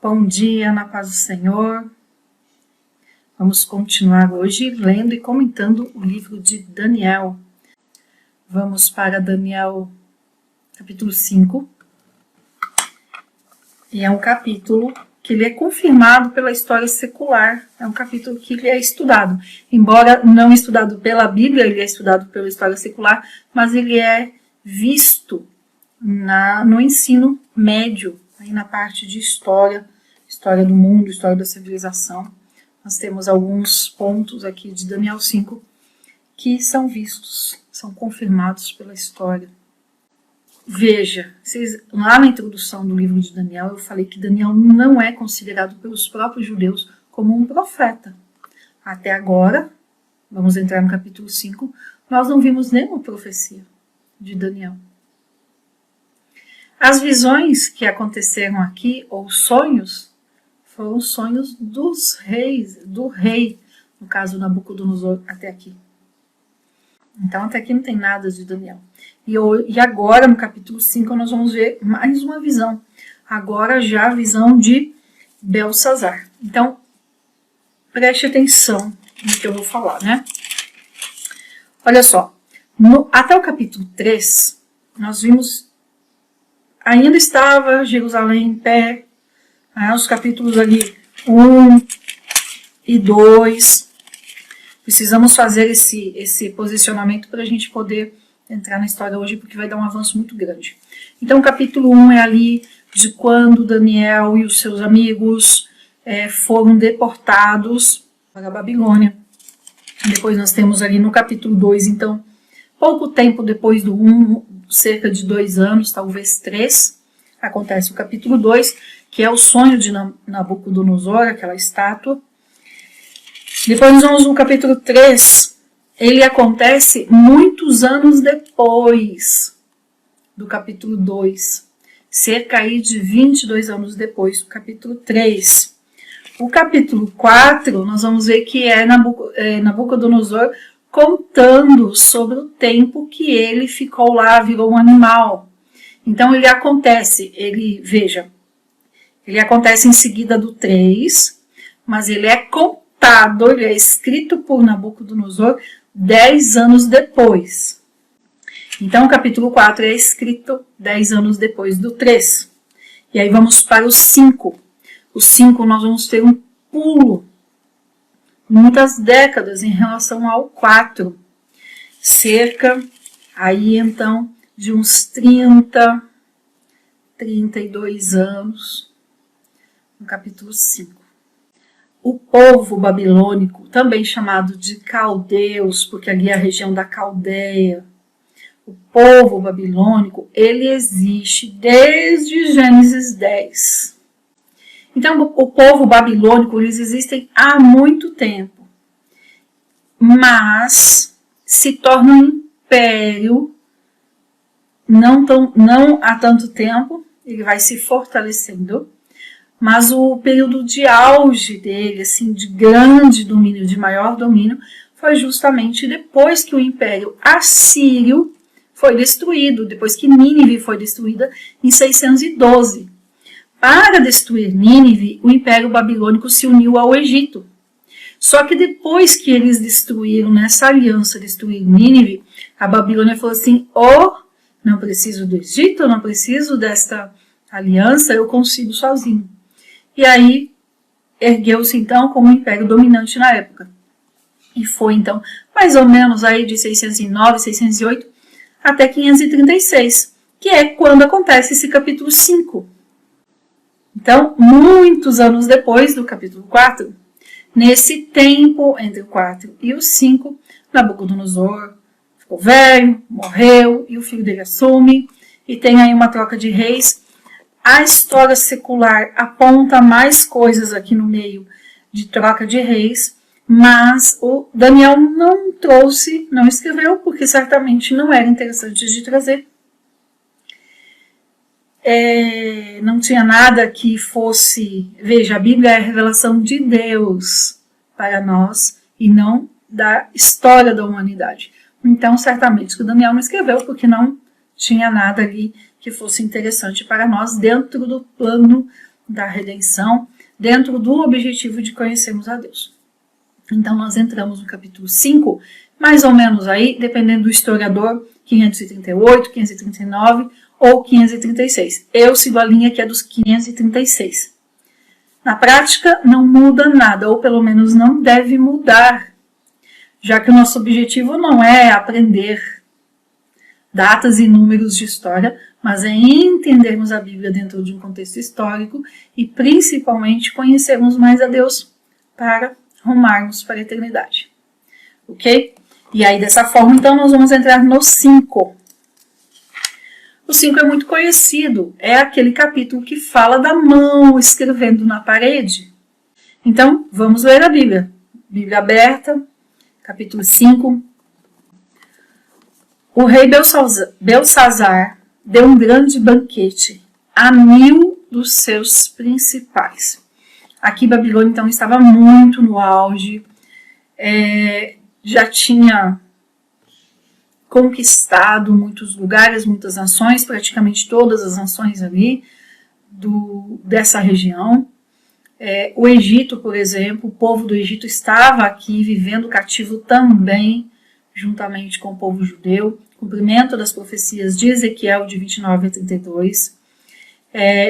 Bom dia, na paz do Senhor. Vamos continuar hoje lendo e comentando o livro de Daniel. Vamos para Daniel capítulo 5. E é um capítulo que ele é confirmado pela história secular. É um capítulo que ele é estudado. Embora não estudado pela Bíblia, ele é estudado pela história secular, mas ele é visto no ensino médio, aí na parte de história do mundo, história da civilização. Nós temos alguns pontos aqui de Daniel 5 que são vistos, são confirmados pela história. Veja, lá na introdução do livro de Daniel, eu falei que Daniel não é considerado pelos próprios judeus como um profeta. Até agora, vamos entrar no capítulo 5, nós não vimos nenhuma profecia de Daniel. As visões que aconteceram aqui, ou sonhos, foram sonhos dos reis, do rei, no caso Nabucodonosor, até aqui. Então, até aqui não tem nada de Daniel. E agora, no capítulo 5, nós vamos ver mais uma visão. Agora já a visão de Belsazar. Então, preste atenção no que eu vou falar, né? Olha só, até o capítulo 3, nós vimos, ainda estava Jerusalém em pé, os capítulos ali 1 e 2. Precisamos fazer esse posicionamento para a gente poder entrar na história hoje, porque vai dar um avanço muito grande. Então, o capítulo 1 é ali de quando Daniel e os seus amigos foram deportados para a Babilônia. Depois nós temos ali no capítulo 2, então, pouco tempo depois do 1, cerca de 2 anos, talvez 3, acontece o capítulo 2, que é o sonho de Nabucodonosor, aquela estátua. Depois nós vamos no capítulo 3, ele acontece muitos anos depois do capítulo 2, cerca aí de 22 anos depois do capítulo 3. O capítulo 4, nós vamos ver que é Nabucodonosor contando sobre o tempo que ele ficou lá, virou um animal. Então ele acontece em seguida do 3, mas ele é contado, ele é escrito por Nabucodonosor 10 anos depois. Então o capítulo 4 é escrito 10 anos depois do 3. E aí vamos para o 5. O 5 nós vamos ter um pulo, muitas décadas em relação ao 4. Cerca aí então de uns 32 anos, no capítulo 5. O povo babilônico, também chamado de caldeus, porque ali é a região da Caldeia, o povo babilônico, ele existe desde Gênesis 10. Então, o povo babilônico, eles existem há muito tempo, mas se torna um império não há tanto tempo, ele vai se fortalecendo, mas o período de auge dele, assim, de grande domínio, de maior domínio, foi justamente depois que o Império Assírio foi destruído, depois que Nínive foi destruída em 612. Para destruir Nínive, o Império Babilônico se uniu ao Egito. Só que depois que eles destruíram, nessa aliança, destruir Nínive, a Babilônia falou assim, não preciso do Egito, não preciso desta aliança, eu consigo sozinho. E aí, ergueu-se então como império dominante na época. E foi então, mais ou menos aí de 609, 608 até 536, que é quando acontece esse capítulo 5. Então, muitos anos depois do capítulo 4, nesse tempo entre o 4 e o 5, Nabucodonosor ficou velho, morreu, e o filho dele assume, e tem aí uma troca de reis. A história secular aponta mais coisas aqui no meio de troca de reis, mas o Daniel não escreveu, porque certamente não era interessante de trazer. Não tinha nada que fosse... Veja, a Bíblia é a revelação de Deus para nós e não da história da humanidade. Então, certamente, que o Daniel não escreveu, porque não tinha nada ali que fosse interessante para nós dentro do plano da redenção dentro do objetivo de conhecermos a Deus. Então nós entramos no capítulo 5, mais ou menos aí, dependendo do historiador, 538, 539 ou 536. Eu sigo a linha que é dos 536. Na prática, não muda nada, ou pelo menos não deve mudar, já que o nosso objetivo não é aprender datas e números de história, mas é entendermos a Bíblia dentro de um contexto histórico e principalmente conhecermos mais a Deus para rumarmos para a eternidade. Ok? E aí dessa forma, então, nós vamos entrar no 5. O 5 é muito conhecido, é aquele capítulo que fala da mão escrevendo na parede. Então, vamos ler a Bíblia. Bíblia aberta, capítulo 5. O rei Belsazar deu um grande banquete a 1000 dos seus principais. Aqui Babilônia, então, estava muito no auge, já tinha conquistado muitos lugares, muitas nações, praticamente todas as nações ali dessa região. O Egito, por exemplo, o povo do Egito estava aqui vivendo cativo também, juntamente com o povo judeu, cumprimento das profecias de Ezequiel de 29 a 32.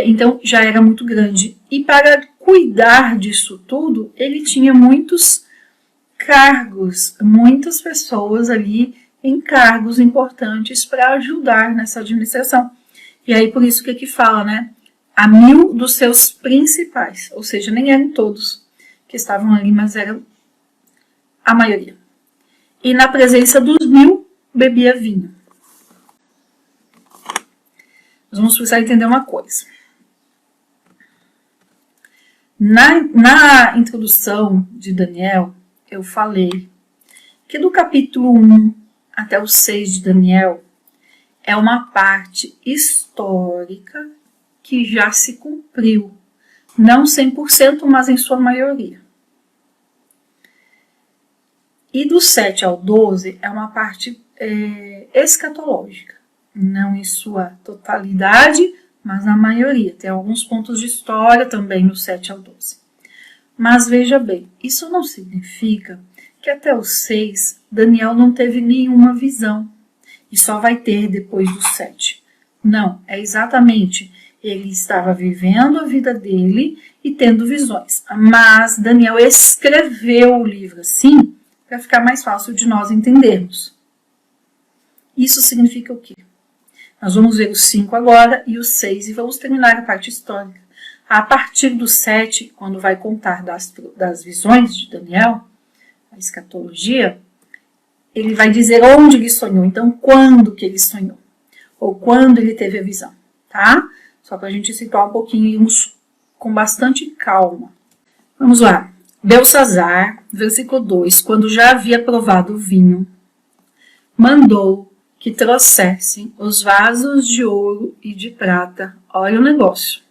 Então já era muito grande. E para cuidar disso tudo, ele tinha muitos cargos, muitas pessoas ali em cargos importantes para ajudar nessa administração. E aí por isso que aqui fala, né? A 1000 dos seus principais, ou seja, nem eram todos que estavam ali, mas eram a maioria. E na presença dos 1000, bebia vinho. Nós vamos precisar entender uma coisa. Na introdução de Daniel, eu falei que do capítulo 1 até o 6 de Daniel é uma parte histórica que já se cumpriu. Não 100%, mas em sua maioria. E do 7 ao 12 é uma parte escatológica. Não em sua totalidade, mas na maioria. Tem alguns pontos de história também no 7 ao 12. Mas veja bem, isso não significa que até o 6 Daniel não teve nenhuma visão e só vai ter depois do 7. Não, é exatamente, ele estava vivendo a vida dele e tendo visões. Mas Daniel escreveu o livro assim para ficar mais fácil de nós entendermos. Isso significa o quê? Nós vamos ver o 5 agora e o 6 e vamos terminar a parte histórica. A partir do 7, quando vai contar das visões de Daniel, a escatologia, ele vai dizer onde ele sonhou, então quando que ele sonhou, ou quando ele teve a visão, tá? Só para a gente situar um pouquinho com bastante calma. Vamos lá. Belsazar, versículo 2, quando já havia provado o vinho, mandou que trouxessem os vasos de ouro e de prata. Olha o negócio.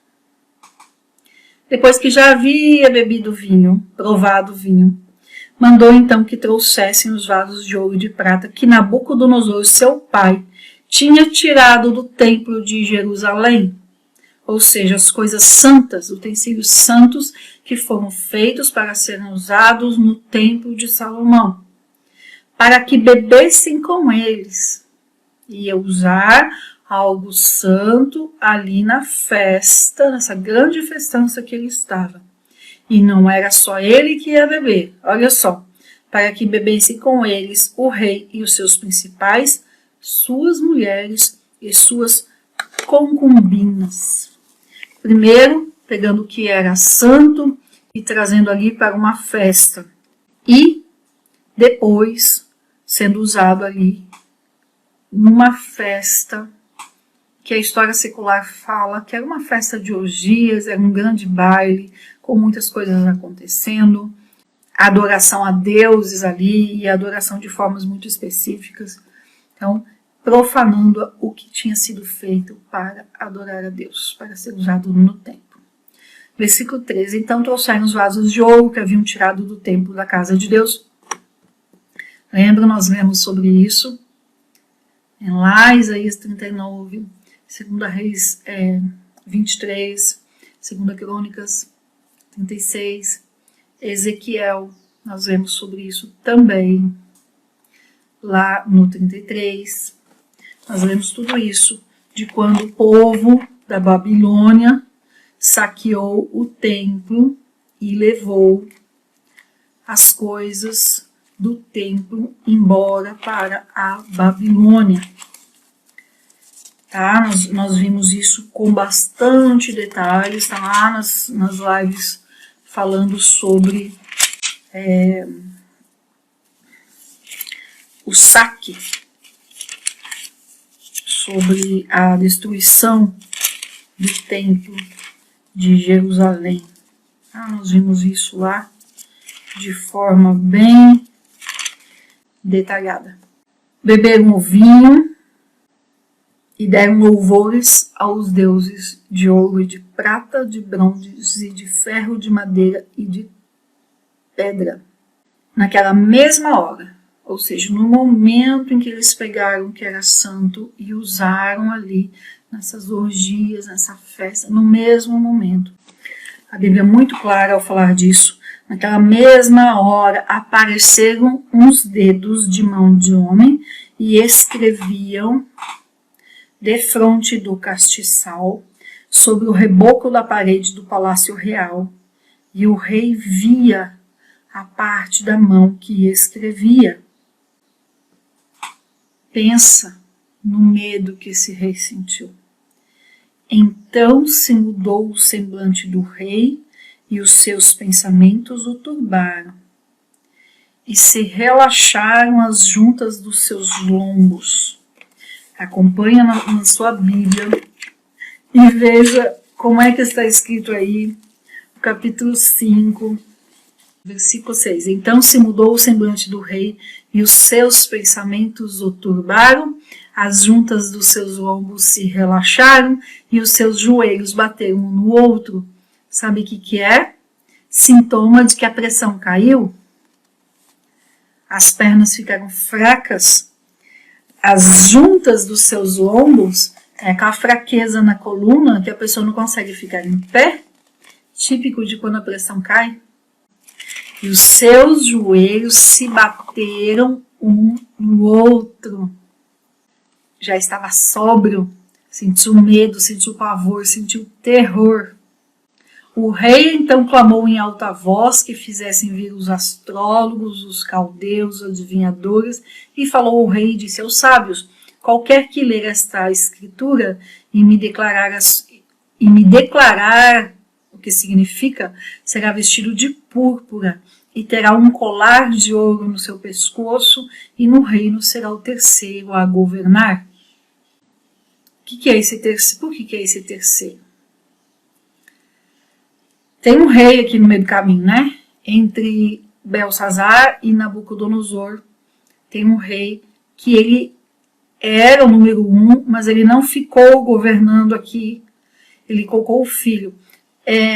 Depois que já havia bebido vinho, provado o vinho, mandou então que trouxessem os vasos de ouro e de prata que Nabucodonosor, seu pai, tinha tirado do templo de Jerusalém. Ou seja, as coisas santas, utensílios santos que foram feitos para serem usados no templo de Salomão, para que bebessem com eles. Ia usar algo santo ali na festa, nessa grande festança que ele estava. E não era só ele que ia beber, olha só, para que bebessem com eles o rei e os seus principais, suas mulheres e suas concubinas. Primeiro, pegando o que era santo e trazendo ali para uma festa. E depois, sendo usado ali numa festa que a história secular fala que era uma festa de orgias, era um grande baile, com muitas coisas acontecendo, adoração a deuses ali e adoração de formas muito específicas. Então, profanando o que tinha sido feito para adorar a Deus, para ser usado no templo. Versículo 13. Então trouxeram os vasos de ouro que haviam tirado do templo da casa de Deus. Lembra, nós lemos sobre isso em lá Isaías 39, 2 Reis 23, 2 Crônicas 36, Ezequiel, nós vemos sobre isso também, lá no 33, nós vemos tudo isso, de quando o povo da Babilônia saqueou o templo e levou as coisas do templo embora para a Babilônia. Tá? Nós vimos isso com bastante detalhes, tá lá nas lives falando sobre o saque, sobre a destruição do templo de Jerusalém. Tá? Nós vimos isso lá de forma bem detalhada. Beberam o vinho e deram louvores aos deuses de ouro e de prata, de bronze, de ferro, de madeira e de pedra. Naquela mesma hora, ou seja, no momento em que eles pegaram o que era santo e usaram ali, nessas orgias, nessa festa, no mesmo momento. A Bíblia é muito clara ao falar disso. Naquela mesma hora apareceram uns dedos de mão de homem e escreviam defronte do castiçal, sobre o reboco da parede do palácio real, e o rei via a parte da mão que escrevia. Pensa no medo que esse rei sentiu. Então se mudou o semblante do rei, e os seus pensamentos o turbaram, e se relaxaram as juntas dos seus lombos. Acompanha na sua Bíblia e veja como é que está escrito aí, no capítulo 5, versículo 6. Então se mudou o semblante do rei e os seus pensamentos o turbaram, as juntas dos seus lombos se relaxaram e os seus joelhos bateram um no outro. Sabe o que é? Sintoma de que a pressão caiu. As pernas ficaram fracas. As juntas dos seus lombos, aquela fraqueza na coluna que a pessoa não consegue ficar em pé, típico de quando a pressão cai. E os seus joelhos se bateram um no outro. Já estava sóbrio, sentiu medo, sentiu pavor, sentiu terror. O rei então clamou em alta voz que fizessem vir os astrólogos, os caldeus, os adivinhadores, e falou ao rei e disse aos sábios: qualquer que ler esta escritura e me declarar o que significa, será vestido de púrpura e terá um colar de ouro no seu pescoço, e no reino será o terceiro a governar. O que é esse terceiro? Por que é esse terceiro? Tem um rei aqui no meio do caminho, né? Entre Belsazar e Nabucodonosor. Tem um rei que ele era o número 1, mas ele não ficou governando aqui. Ele colocou o filho.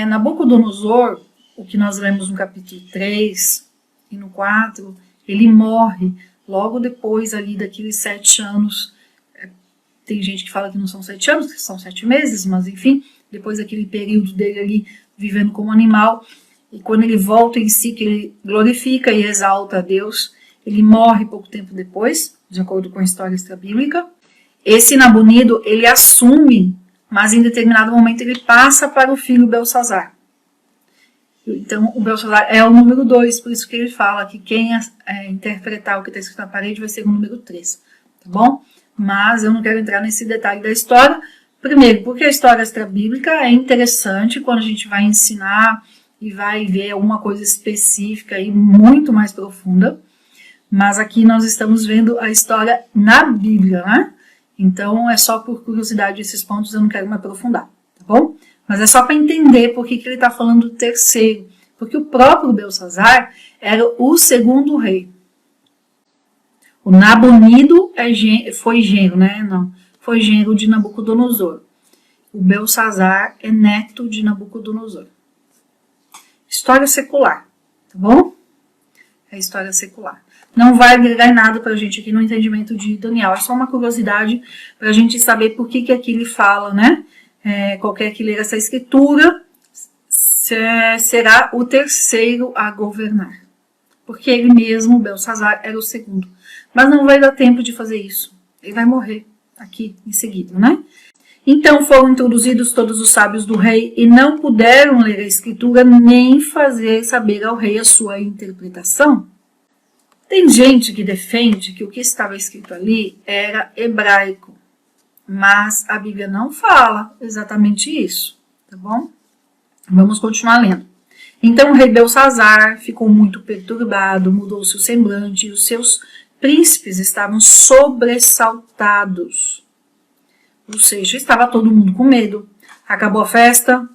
Nabucodonosor, o que nós lemos no capítulo 3 e no 4, ele morre logo depois ali daqueles 7 anos. Tem gente que fala que não são 7 anos, que são 7 meses, mas enfim, depois daquele período dele ali vivendo como animal, e quando ele volta em si, que ele glorifica e exalta a Deus, ele morre pouco tempo depois, de acordo com a história extra-bíblica. Esse Nabonido, ele assume, mas em determinado momento ele passa para o filho Belsazar. Então, o Belsazar é o número 2, por isso que ele fala que quem interpretar o que está escrito na parede vai ser o número 3, tá bom? Mas eu não quero entrar nesse detalhe da história. Primeiro, porque a história extra-bíblica é interessante quando a gente vai ensinar e vai ver alguma coisa específica e muito mais profunda. Mas aqui nós estamos vendo a história na Bíblia, né? Então é só por curiosidade esses pontos, eu não quero me aprofundar, tá bom? Mas é só para entender por que ele está falando do terceiro. Porque o próprio Belsazar era o segundo rei. O Nabonido foi genro, né? Não. Foi genro de Nabucodonosor. O Belsazar é neto de Nabucodonosor. História secular, tá bom? É história secular. Não vai agregar nada para a gente aqui no entendimento de Daniel. É só uma curiosidade para a gente saber por que aqui ele fala, né? Qualquer que ler essa escritura será o terceiro a governar. Porque ele mesmo, Belsazar, era o segundo. Mas não vai dar tempo de fazer isso. Ele vai morrer aqui em seguida, né? Então foram introduzidos todos os sábios do rei e não puderam ler a escritura nem fazer saber ao rei a sua interpretação. Tem gente que defende que o que estava escrito ali era hebraico, mas a Bíblia não fala exatamente isso, tá bom? Vamos continuar lendo. Então o rei Belsazar ficou muito perturbado, mudou-se o semblante e os seus príncipes estavam sobressaltados. Ou seja, estava todo mundo com medo. Acabou a festa,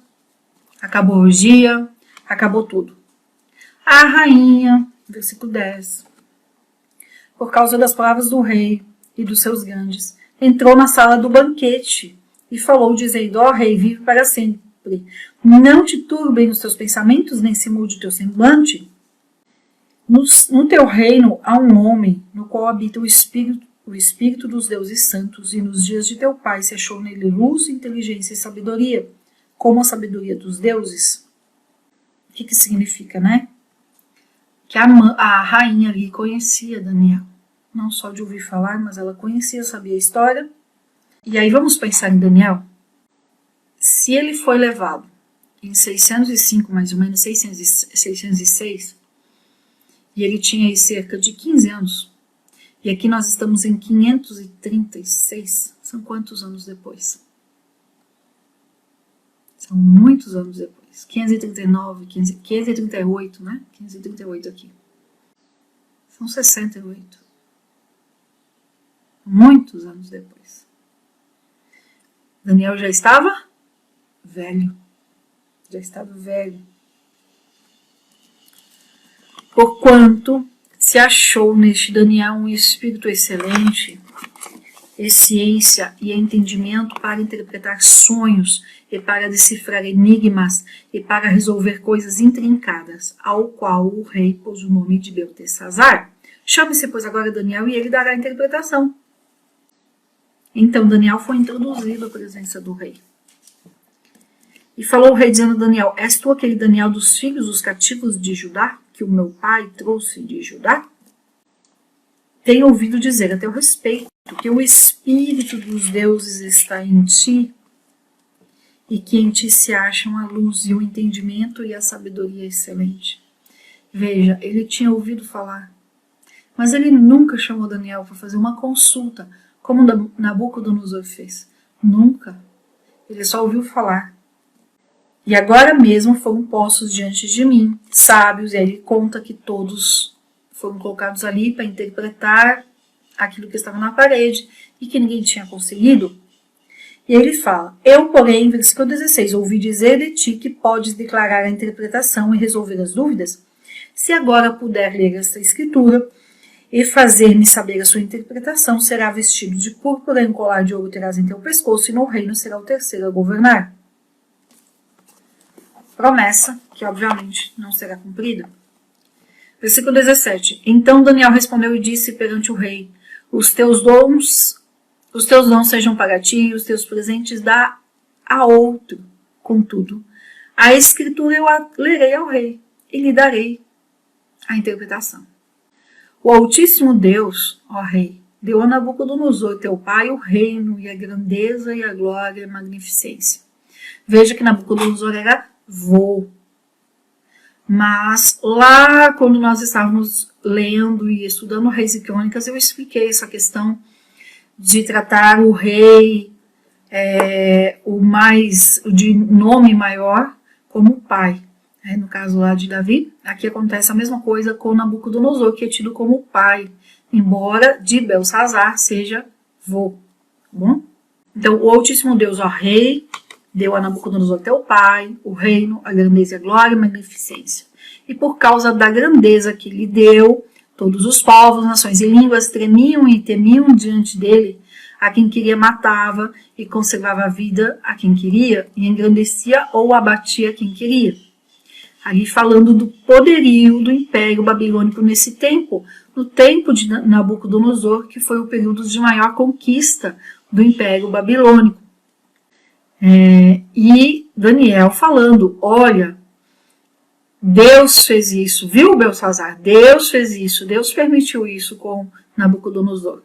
acabou a orgia, acabou tudo. A rainha, versículo 10, por causa das palavras do rei e dos seus grandes, entrou na sala do banquete e falou, dizendo, ó rei, vive para sempre. Não te turbem os teus pensamentos, nem se mude o teu semblante. No teu reino há um homem, no qual habita o Espírito dos deuses santos, e nos dias de teu pai se achou nele luz, inteligência e sabedoria, como a sabedoria dos deuses. O que significa, né? Que a rainha ali conhecia Daniel. Não só de ouvir falar, mas ela conhecia, sabia a história. E aí vamos pensar em Daniel. Se ele foi levado em 605, mais ou menos, 606, e ele tinha aí cerca de 15 anos, e aqui nós estamos em 536, são quantos anos depois? São muitos anos depois, 539, 538, né? 538 aqui. São 68. Muitos anos depois. Daniel já estava velho. Já estava velho. Porquanto se achou neste Daniel um espírito excelente, e ciência e entendimento para interpretar sonhos, e para decifrar enigmas, e para resolver coisas intrincadas, ao qual o rei pôs o nome de Beltesazar. Chame-se, pois, agora Daniel, e ele dará a interpretação. Então Daniel foi introduzido à presença do rei. E falou o rei, dizendo a Daniel, és tu aquele Daniel dos filhos dos cativos de Judá, que o meu pai trouxe de Judá? Tenho ouvido dizer a teu respeito que o Espírito dos deuses está em ti, e que em ti se acham a luz e o entendimento e a sabedoria excelente. Veja, ele tinha ouvido falar, mas ele nunca chamou Daniel para fazer uma consulta, como Nabucodonosor fez. Nunca. Ele só ouviu falar. E agora mesmo foram postos diante de mim, sábios, e aí ele conta que todos foram colocados ali para interpretar aquilo que estava na parede e que ninguém tinha conseguido. E ele fala, eu, porém, versículo 16, ouvi dizer de ti que podes declarar a interpretação e resolver as dúvidas. Se agora puder ler esta escritura e fazer-me saber a sua interpretação, será vestido de púrpura e um colar de ouro terás em teu pescoço, e no reino será o terceiro a governar. Promessa que, obviamente, não será cumprida. Versículo 17. Então Daniel respondeu e disse perante o rei, os teus dons sejam para ti, e os teus presentes dá a outro. Contudo, a escritura eu a lerei ao rei, e lhe darei a interpretação. O Altíssimo Deus, ó rei, deu a Nabucodonosor, teu pai, o reino, e a grandeza, e a glória, e a magnificência. Veja que Nabucodonosor era vô. Mas lá, quando nós estávamos lendo e estudando Reis e Crônicas, eu expliquei essa questão de tratar o rei, de nome maior, como pai. No caso lá de Davi, aqui acontece a mesma coisa com Nabucodonosor, que é tido como pai, embora de Belsazar seja vô. Tá bom? Então, o Altíssimo Deus, ó rei, deu a Nabucodonosor teu pai, o reino, a grandeza, a glória e a magnificência. E por causa da grandeza que lhe deu, todos os povos, nações e línguas tremiam e temiam diante dele. A quem queria matava e conservava a vida a quem queria, e engrandecia ou abatia quem queria. Ali falando do poderio do Império Babilônico nesse tempo, no tempo de Nabucodonosor, que foi o período de maior conquista do Império Babilônico. E Daniel falando, olha, Deus fez isso, viu, Belsazar? Deus fez isso, Deus permitiu isso com Nabucodonosor.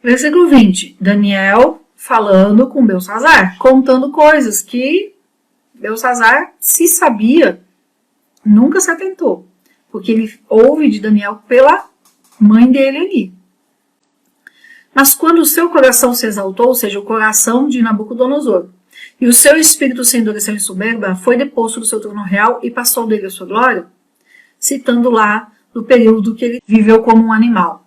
Versículo 20, Daniel falando com Belsazar, contando coisas que Belsazar, se sabia, nunca se atentou, porque ele ouve de Daniel pela mãe dele ali. Mas quando o seu coração se exaltou, ou seja, o coração de Nabucodonosor, e o seu espírito se endureceu em soberba, foi deposto do seu trono real e passou dele a sua glória, citando lá do período que ele viveu como um animal.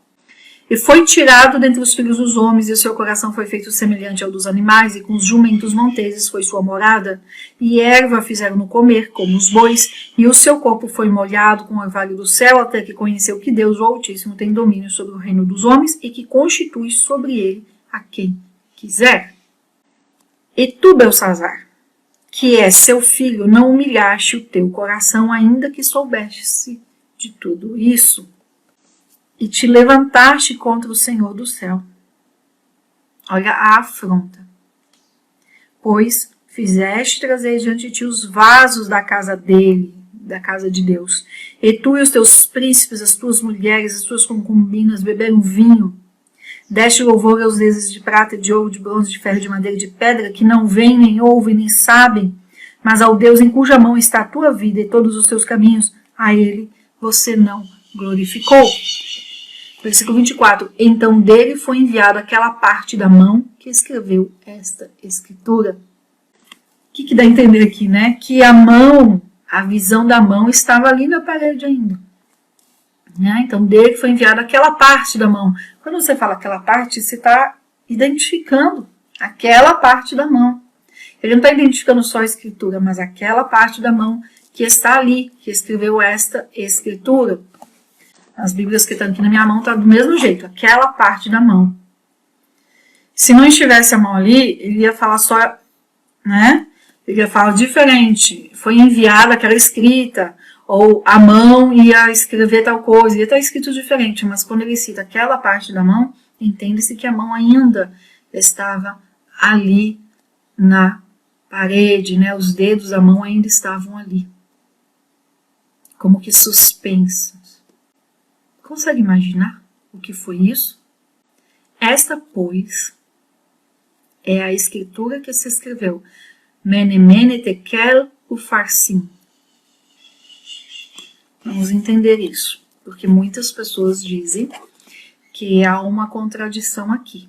E foi tirado dentre os filhos dos homens, e o seu coração foi feito semelhante ao dos animais, e com os jumentos monteses foi sua morada, e erva fizeram-no comer, como os bois, e o seu corpo foi molhado com o orvalho do céu, até que conheceu que Deus, o Altíssimo, tem domínio sobre o reino dos homens, e que constitui sobre ele a quem quiser. E tu, Belsazar, que é seu filho, não humilhaste o teu coração, ainda que soubesse de tudo isso, e te levantaste contra o Senhor do céu. Olha a afronta. Pois fizeste trazer diante de ti os vasos da casa dele, da casa de Deus. E tu e os teus príncipes, as tuas mulheres, as tuas concubinas beberam vinho. Deste louvor aos deuses de prata, de ouro, de bronze, de ferro, de madeira, de pedra, que não veem, nem ouvem, nem sabem, mas ao Deus em cuja mão está a tua vida e todos os teus caminhos, a ele você não glorificou. Versículo 24. Então dele foi enviada aquela parte da mão que escreveu esta escritura. O que dá a entender aqui, né? Que a mão, a visão da mão estava ali na parede ainda. Né? Então dele foi enviada aquela parte da mão. Quando você fala aquela parte, você está identificando aquela parte da mão. Ele não está identificando só a escritura, mas aquela parte da mão que está ali, que escreveu esta escritura. As Bíblias que estão aqui na minha mão estão do mesmo jeito, aquela parte da mão. Se não estivesse a mão ali, ele ia falar só, né? Ele ia falar diferente. Foi enviada aquela escrita, ou a mão ia escrever tal coisa, ia estar escrito diferente. Mas quando ele cita aquela parte da mão, entende-se que a mão ainda estava ali na parede, né? Os dedos da mão ainda estavam ali, como que suspensos. Consegue imaginar o que foi isso? Esta, pois, é a escritura que se escreveu. Mene, mene, tekel, ufarsim. Vamos entender isso, porque muitas pessoas dizem que há uma contradição aqui.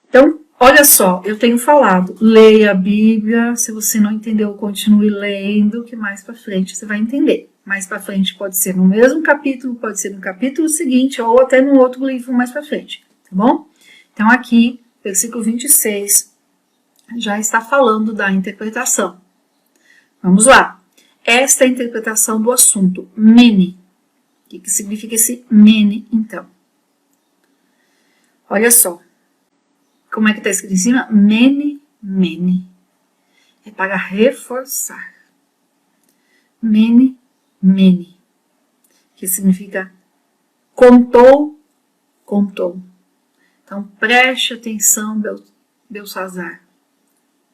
Então, olha só, eu tenho falado, leia a Bíblia, se você não entendeu, continue lendo, que mais para frente você vai entender. Mais para frente pode ser no mesmo capítulo, pode ser no capítulo seguinte ou até no outro livro mais para frente, tá bom? Então aqui, versículo 26, já está falando da interpretação. Vamos lá. Esta é a interpretação do assunto, mene. O que significa esse mene, então? Olha só. Como é que está escrito em cima? Mene, mene. É para reforçar. Mene, mene, que significa contou, contou. Então preste atenção, Belsazar.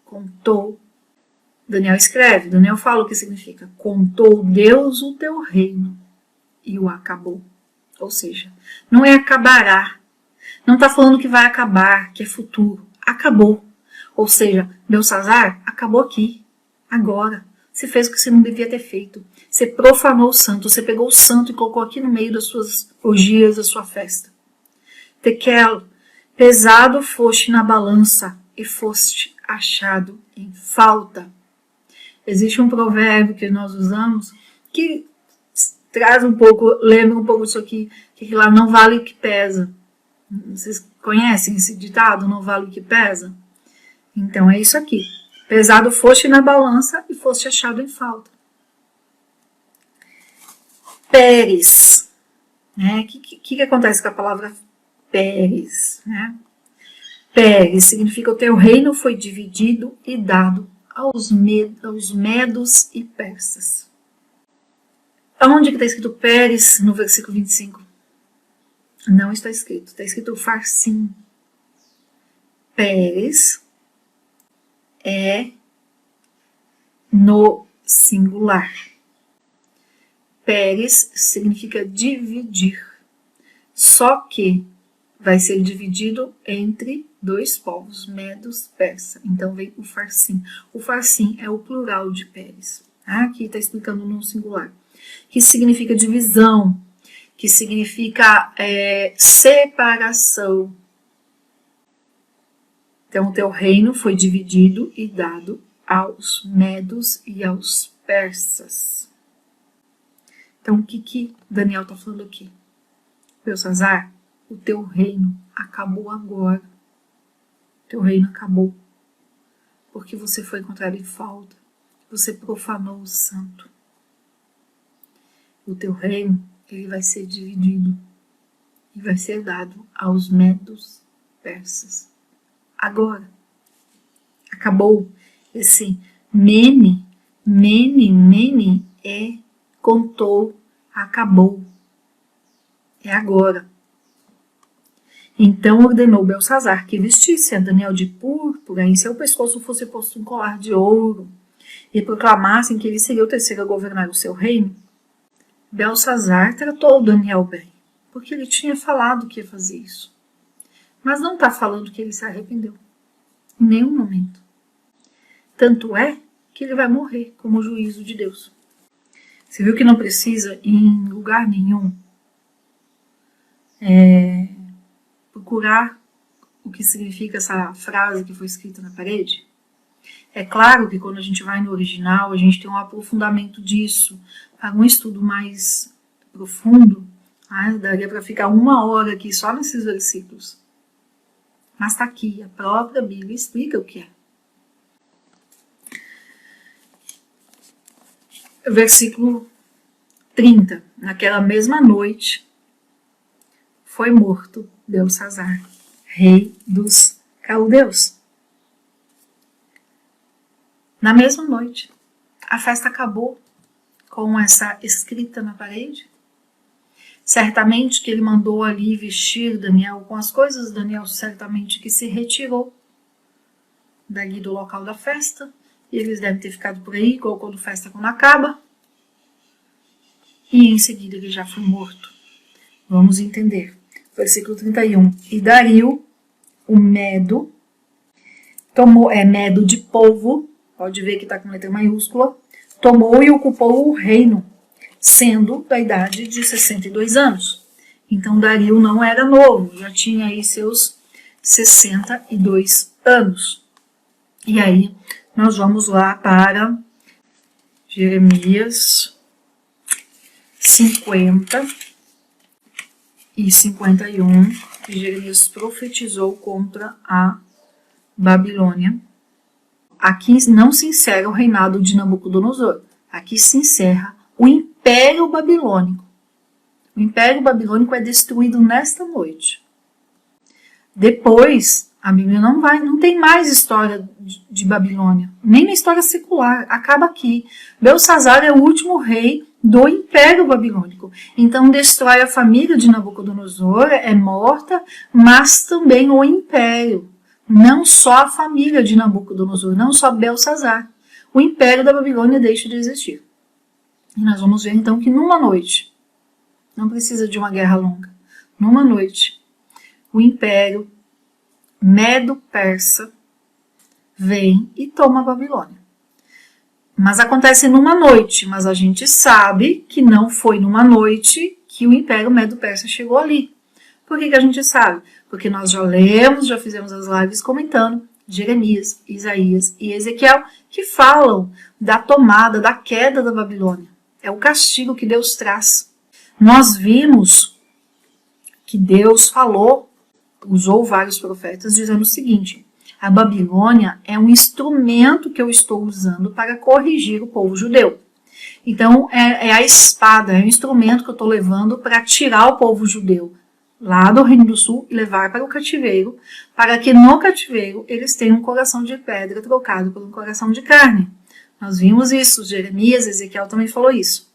Contou. Daniel escreve, Daniel fala o que significa. Contou Deus o teu reino e o acabou. Ou seja, não é acabará. Não está falando que vai acabar, que é futuro. Acabou. Ou seja, Belsazar acabou aqui, agora. Você fez o que você não devia ter feito. Você profanou o santo. Você pegou o santo e colocou aqui no meio das suas orgias, da sua festa. Tekel, pesado foste na balança e foste achado em falta. Existe um provérbio que nós usamos que traz um pouco, lembra um pouco disso aqui, que lá não vale o que pesa. Vocês conhecem esse ditado, não vale o que pesa? Então é isso aqui. Pesado foste na balança e foste achado em falta. Peres. Né? O que acontece com a palavra Peres? Né? Peres significa o teu reino foi dividido e dado aos medos e persas. Aonde que está escrito Peres no versículo 25? Não está escrito. Está escrito Farsim. Peres é no singular. Pérez significa dividir. Só que vai ser dividido entre dois povos, medos, persa. Então vem o farsim. O farsim é o plural de Pérez. Aqui está explicando no singular. Que significa divisão, que significa separação. Então o teu reino foi dividido e dado aos medos e aos persas. Então o que Daniel está falando aqui? Belsazar, o teu reino acabou agora. O teu reino acabou. Porque você foi encontrado em falta. Você profanou o santo. O teu reino, ele vai ser dividido. E vai ser dado aos medos persas. Agora. Acabou. Esse mene contou, acabou. É agora. Então ordenou Belsazar que vestisse a Daniel de púrpura, em seu pescoço fosse posto um colar de ouro, e proclamassem que ele seria o terceiro a governar o seu reino. Belsazar tratou Daniel bem, porque ele tinha falado que ia fazer isso. Mas não está falando que ele se arrependeu. Em nenhum momento. Tanto é que ele vai morrer como juízo de Deus. Você viu que não precisa em lugar nenhum procurar o que significa essa frase que foi escrita na parede? É claro que quando a gente vai no original, a gente tem um aprofundamento disso. Para um estudo mais profundo, daria para ficar 1 hora aqui só nesses versículos. Mas está aqui, a própria Bíblia explica o que é. Versículo 30. Naquela mesma noite foi morto Belsazar, rei dos caldeus. Na mesma noite, a festa acabou com essa escrita na parede. Certamente que ele mandou ali vestir Daniel com as coisas. Daniel certamente que se retirou dali do local da festa. E eles devem ter ficado por aí, igual quando festa quando acaba. E em seguida ele já foi morto. Vamos entender. Versículo 31. E Dario, o Medo, tomou, Medo de povo, pode ver que está com letra maiúscula, tomou e ocupou o reino, sendo da idade de 62 anos. Então Dario não era novo, já tinha aí seus 62 anos. E aí nós vamos lá para Jeremias 50 e 51, que Jeremias profetizou contra a Babilônia. Aqui não se encerra o reinado de Nabucodonosor, aqui se encerra o Império Babilônico. O Império Babilônico é destruído nesta noite. Depois, a Bíblia não tem mais história de Babilônia, nem na história secular, acaba aqui. Belsazar é o último rei do Império Babilônico. Então destrói a família de Nabucodonosor, é morta, mas também o Império. Não só a família de Nabucodonosor, não só Belsazar. O Império da Babilônia deixa de existir. E nós vamos ver então que numa noite, não precisa de uma guerra longa, numa noite, o Império Medo-Persa vem e toma a Babilônia. Mas acontece numa noite, mas a gente sabe que não foi numa noite que o Império Medo-Persa chegou ali. Por que a gente sabe? Porque nós já lemos, já fizemos as lives comentando Jeremias, Isaías e Ezequiel, que falam da tomada, da queda da Babilônia. É o castigo que Deus traz. Nós vimos que Deus falou, usou vários profetas dizendo o seguinte: a Babilônia é um instrumento que eu estou usando para corrigir o povo judeu. Então, é a espada, é o instrumento que eu estou levando para tirar o povo judeu lá do Reino do Sul e levar para o cativeiro, para que no cativeiro eles tenham um coração de pedra trocado por um coração de carne. Nós vimos isso, Jeremias, Ezequiel também falou isso.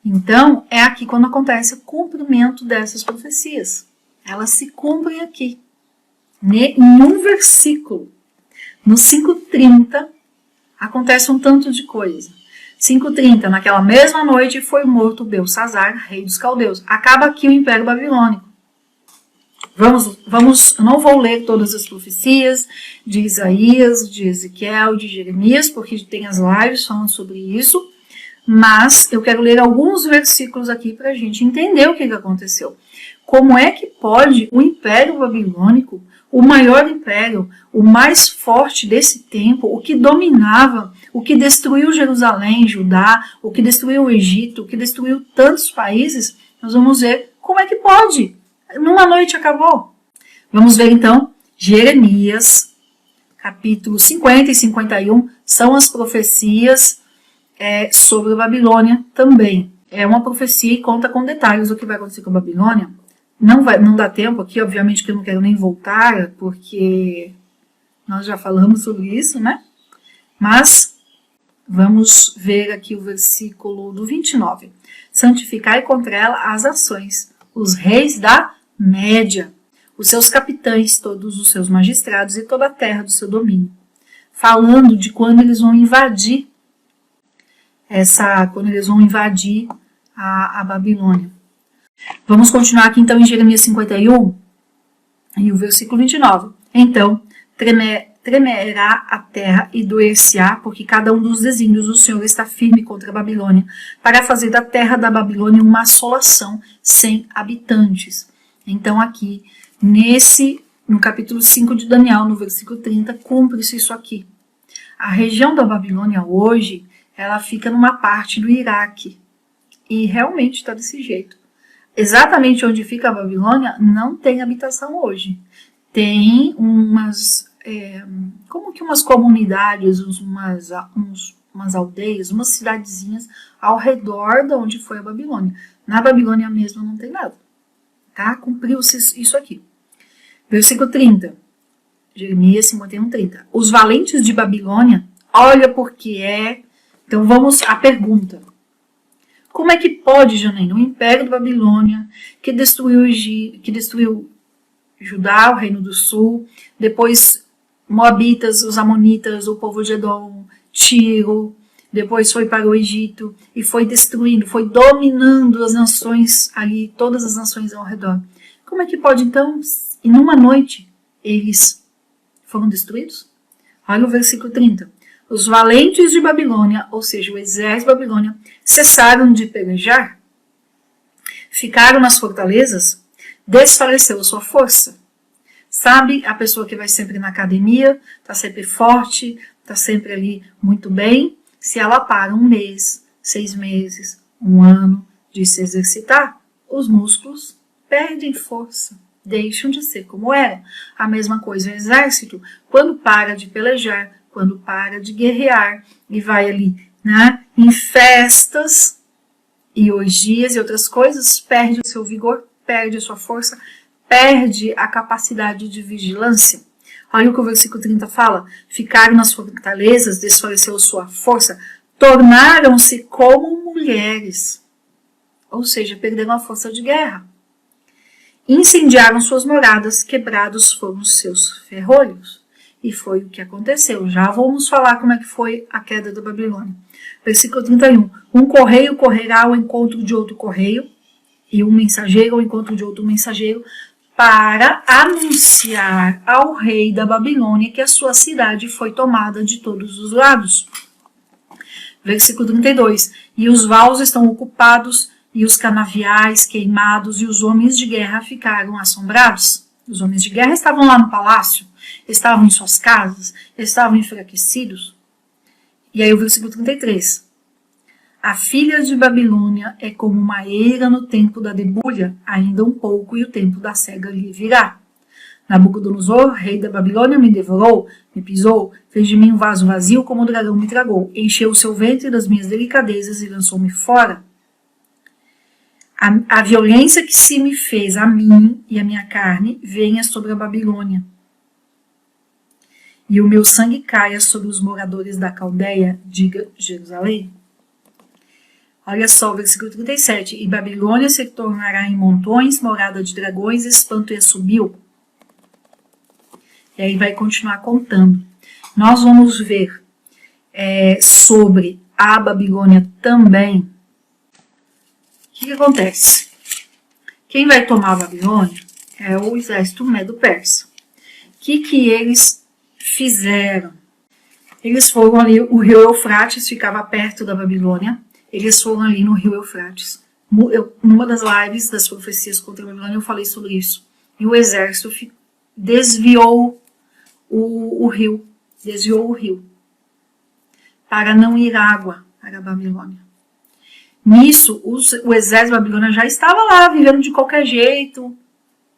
Então, é aqui quando acontece o cumprimento dessas profecias. Elas se cumprem aqui. Num versículo, no 5:30, acontece um tanto de coisa. 5:30, naquela mesma noite foi morto Belsazar, rei dos caldeus. Acaba aqui o Império Babilônico. Eu não vou ler todas as profecias de Isaías, de Ezequiel, de Jeremias, porque tem as lives falando sobre isso, mas eu quero ler alguns versículos aqui para a gente entender o que aconteceu. Como é que pode o Império Babilônico, o maior império, o mais forte desse tempo, o que dominava, o que destruiu Jerusalém, Judá, o que destruiu o Egito, o que destruiu tantos países, nós vamos ver como é que pode. Numa noite acabou. Vamos ver então Jeremias, capítulo 50 e 51, são as profecias sobre a Babilônia também. É uma profecia e conta com detalhes o que vai acontecer com a Babilônia. Não dá tempo aqui, obviamente que eu não quero nem voltar, porque nós já falamos sobre isso, né? Mas vamos ver aqui o versículo do 29. Santificai contra ela as ações, os reis da Média, os seus capitães, todos os seus magistrados e toda a terra do seu domínio. Falando de quando eles vão invadir a Babilônia. Vamos continuar aqui então em Jeremias 51 e o versículo 29. Então, tremerá a terra e doer-se-á, porque cada um dos desígnios do Senhor está firme contra a Babilônia, para fazer da terra da Babilônia uma assolação sem habitantes. Então aqui, no capítulo 5 de Daniel, no versículo 30, cumpre-se isso aqui. A região da Babilônia hoje, ela fica numa parte do Iraque. E realmente está desse jeito. Exatamente onde fica a Babilônia, não tem habitação hoje. Tem umas comunidades, umas aldeias, umas cidadezinhas ao redor de onde foi a Babilônia. Na Babilônia mesmo não tem nada. Tá? Cumpriu-se isso aqui. Versículo 30. Jeremias 51, 30. Os valentes de Babilônia, olha porque é... Então vamos à pergunta. Como é que pode, Janaína, o Império da Babilônia, que destruiu Judá, o Reino do Sul, depois Moabitas, os Amonitas, o povo de Edom, Tiro, depois foi para o Egito e foi destruindo, foi dominando as nações ali, todas as nações ao redor. Como é que pode então, em uma noite, eles foram destruídos? Olha o versículo 30. Os valentes de Babilônia, ou seja, o exército de Babilônia, cessaram de pelejar, ficaram nas fortalezas, desfaleceu a sua força. Sabe a pessoa que vai sempre na academia, está sempre forte, está sempre ali muito bem, se ela para 1 mês, 6 meses, 1 ano de se exercitar, os músculos perdem força, deixam de ser como eram. A mesma coisa o exército, quando para de pelejar, quando para de guerrear e vai ali, né, em festas e orgias e outras coisas, perde o seu vigor, perde a sua força, perde a capacidade de vigilância. Olha o que o versículo 30 fala. Ficaram nas fortalezas, desfaleceu sua força, tornaram-se como mulheres. Ou seja, perderam a força de guerra. Incendiaram suas moradas, quebrados foram os seus ferrolhos. E foi o que aconteceu. Já vamos falar como é que foi a queda da Babilônia. Versículo 31. Um correio correrá ao encontro de outro correio, e um mensageiro ao encontro de outro mensageiro, para anunciar ao rei da Babilônia que a sua cidade foi tomada de todos os lados. Versículo 32. E os vaus estão ocupados, e os canaviais queimados, e os homens de guerra ficaram assombrados. Os homens de guerra estavam lá no palácio, estavam em suas casas, estavam enfraquecidos. E aí o versículo 33. A filha de Babilônia é como uma eira no tempo da debulha, ainda um pouco, e o tempo da cega lhe virá. Nabucodonosor, rei da Babilônia, me devorou, me pisou, fez de mim um vaso vazio como o dragão me tragou, encheu o seu ventre das minhas delicadezas e lançou-me fora. A violência que se me fez a mim e a minha carne venha sobre a Babilônia. E o meu sangue caia sobre os moradores da Caldeia, diga Jerusalém. Olha só o versículo 37. E Babilônia se tornará em montões, morada de dragões, espanto e assobio. E aí vai continuar contando. Nós vamos ver sobre a Babilônia também. O que acontece? Quem vai tomar a Babilônia é o exército medo-persa. O que eles fizeram? Eles foram ali, o rio Eufrates ficava perto da Babilônia, eles foram ali no rio Eufrates. Numa das lives das profecias contra a Babilônia eu falei sobre isso. E o exército desviou o rio, para não ir água para a Babilônia. Nisso, o exército da Babilônia já estava lá, vivendo de qualquer jeito,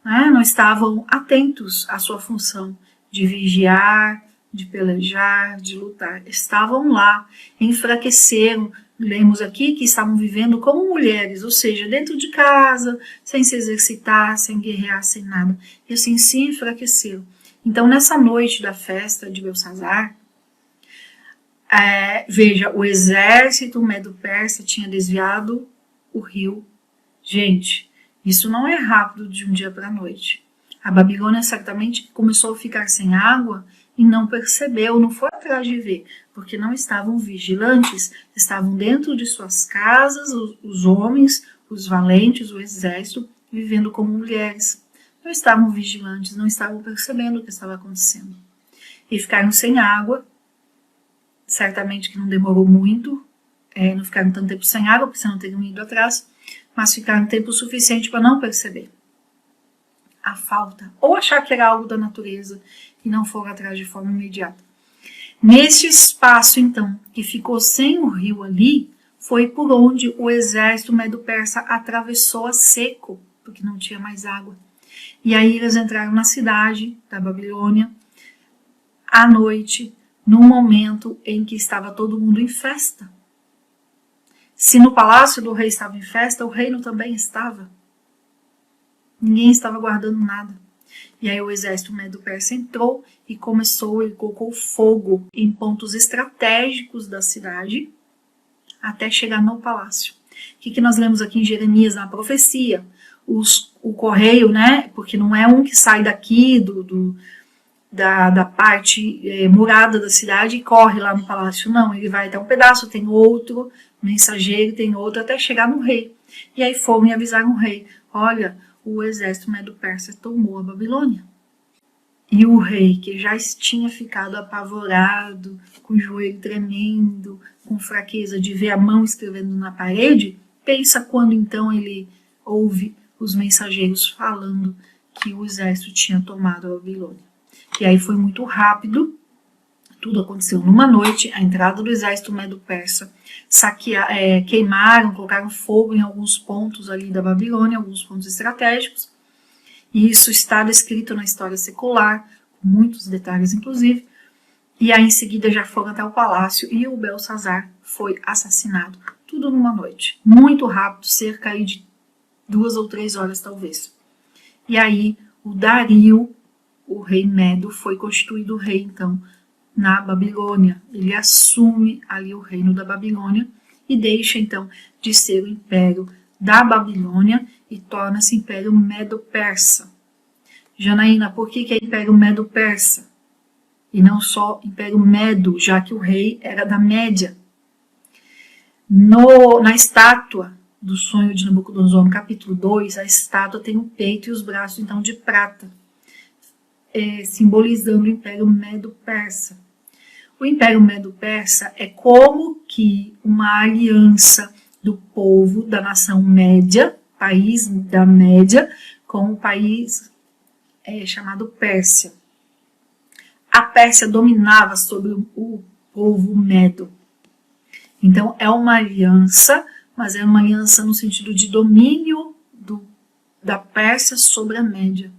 né? Não estavam atentos à sua função de vigiar, de pelejar, de lutar. Estavam lá, enfraqueceram. Lemos aqui que estavam vivendo como mulheres, ou seja, dentro de casa, sem se exercitar, sem guerrear, sem nada. E assim se enfraqueceram. Então, nessa noite da festa de Belsazar, veja, o exército medo-persa tinha desviado o rio. Gente, isso não é rápido de um dia para a noite. A Babilônia certamente começou a ficar sem água e não percebeu, não foi atrás de ver, porque não estavam vigilantes, estavam dentro de suas casas, os homens, os valentes, o exército, vivendo como mulheres. Não estavam vigilantes, não estavam percebendo o que estava acontecendo. E ficaram sem água, certamente que não demorou muito, não ficaram tanto tempo sem água, porque senão teriam ido atrás, mas ficaram tempo suficiente para não perceber a falta, ou achar que era algo da natureza e não foram atrás de forma imediata. Neste espaço, então, que ficou sem o rio ali, foi por onde o exército medo-persa atravessou a seco, porque não tinha mais água. E aí eles entraram na cidade da Babilônia, à noite, no momento em que estava todo mundo em festa. Se no palácio do rei estava em festa, o reino também estava. Ninguém estava guardando nada. E aí o exército medo-persa entrou e ele colocou fogo em pontos estratégicos da cidade até chegar no palácio. O que nós lemos aqui em Jeremias, na profecia? O correio, né? Porque não é um que sai daqui da parte murada da cidade e corre lá no palácio. Não, ele vai até um pedaço, tem outro mensageiro, tem outro, até chegar no rei. E aí foram e avisaram o rei: olha, o exército medo-persa tomou a Babilônia. E o rei, que já tinha ficado apavorado, com o joelho tremendo, com fraqueza de ver a mão escrevendo na parede, pensa quando então ele ouve os mensageiros falando que o exército tinha tomado a Babilônia. E aí foi muito rápido, tudo aconteceu numa noite, a entrada do exército medo-persa, queimaram, colocaram fogo em alguns pontos ali da Babilônia, alguns pontos estratégicos, e isso está descrito na história secular, com muitos detalhes inclusive, e aí em seguida já foram até o palácio e o Belsazar foi assassinado, tudo numa noite, muito rápido, cerca aí de 2 ou 3 horas talvez. E aí o Dario, o rei Medo, foi constituído rei então na Babilônia. Ele assume ali o reino da Babilônia e deixa então de ser o império da Babilônia e torna-se império medo-persa. Janaína, por que é império medo-persa? E não só império medo, já que o rei era da Média. Na estátua do sonho de Nabucodonosor, no capítulo 2, a estátua tem o peito e os braços então de prata, simbolizando o império medo-persa. O império medo-persa é como que uma aliança do povo da nação média, país da Média, com o país chamado Pérsia. A Pérsia dominava sobre o povo medo. Então é uma aliança, mas é uma aliança no sentido de domínio da Pérsia sobre a Média.